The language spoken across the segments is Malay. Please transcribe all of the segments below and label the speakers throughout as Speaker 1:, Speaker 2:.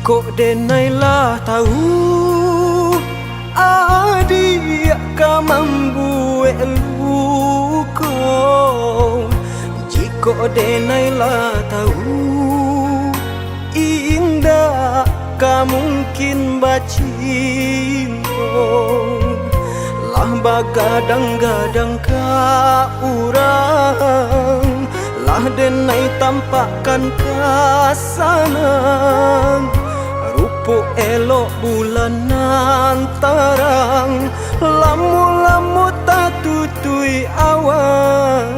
Speaker 1: Kok denailah tahu adik ka mambuek luko. Jika denailah tahu indah ka mungkin bacinto. Lah bagadang-gadang ka urang, lah denai tampakkan kasanang. Rupo elok bulanan tarang, lamu-lamu tak tutui awan.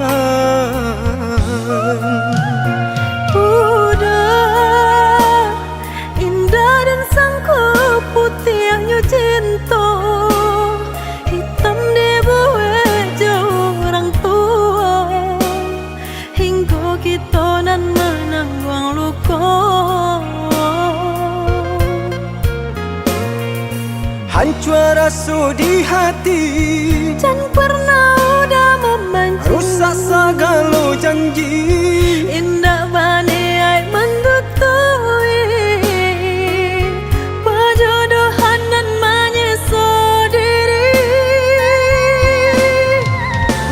Speaker 2: Udah indah dan sanggup putih yang nyu cinta, hitam di buah jauh orang tua, hingga kita nan menanggung luka.
Speaker 1: Hancur rasa di hati,
Speaker 2: Jangan pernah udah membenci,
Speaker 1: rusak segala janji.
Speaker 2: indah bani ai mendutui, perjodohan dan menyesal diri.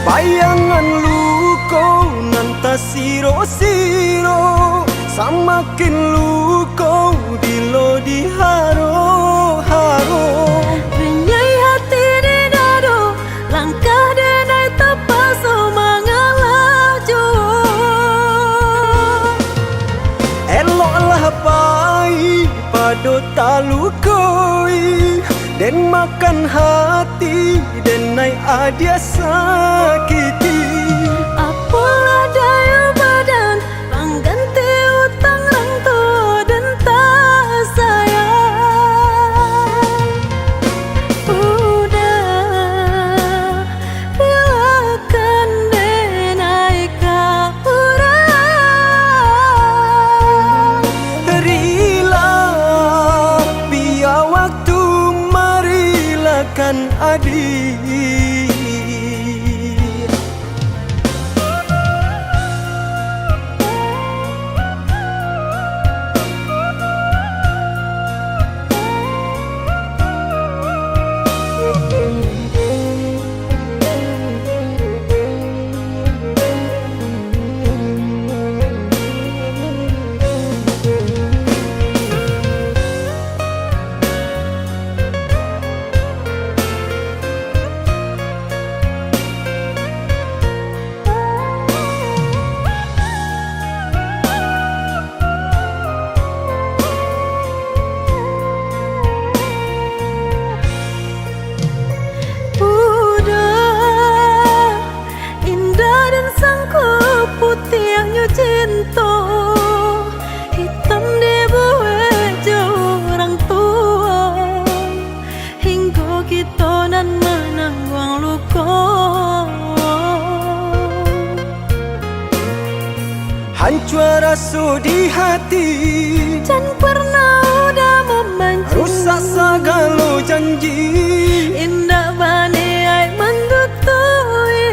Speaker 1: Bayangan luko nanta siro-siro, samakin luko bila diharo-haro.
Speaker 2: Renyai hati di dado, langkah denai terpaksa mengalah jauh.
Speaker 1: Eloklah pai pada talukoi, dan makan hati denai adia sakiti.
Speaker 2: Apalah daya badan pengganti utang orang tua dan tak sayang. Udah biarkan denai kau urang.
Speaker 1: Rila biar waktu marilakan adik.
Speaker 2: Putih yang nyu cinta, hitam di buah jauh orang tua, hingga kita nan menanggung luka.
Speaker 1: Hancur rasa di hati,
Speaker 2: Jangan pernah udah membenci,
Speaker 1: rusak segala janji.
Speaker 2: indah bani ai mendutui,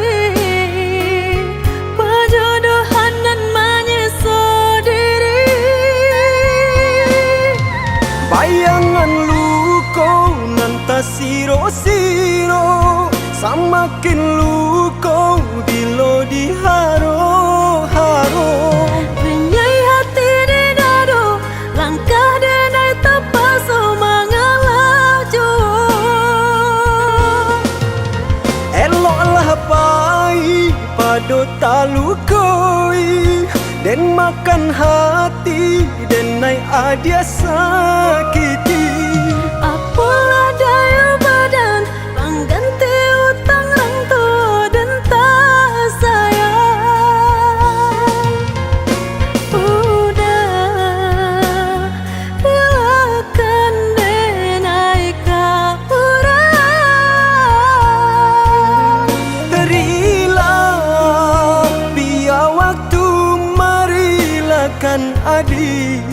Speaker 2: perjodohan dan menyesal diri.
Speaker 1: Bayangan luko nanta siro-siro, samakin luko bila diharo-haro.
Speaker 2: Renyai hati di dado, langkah denai terpaksa mengalah jauh.
Speaker 1: Eloklah pai pada talukoi, dan makan hati denai adia sakiti.
Speaker 2: Apalah daya badan pengganti utang orang tua dan tak sayang. Udah biarkan denai kau urang.
Speaker 1: Rila biar waktu marilakan adik.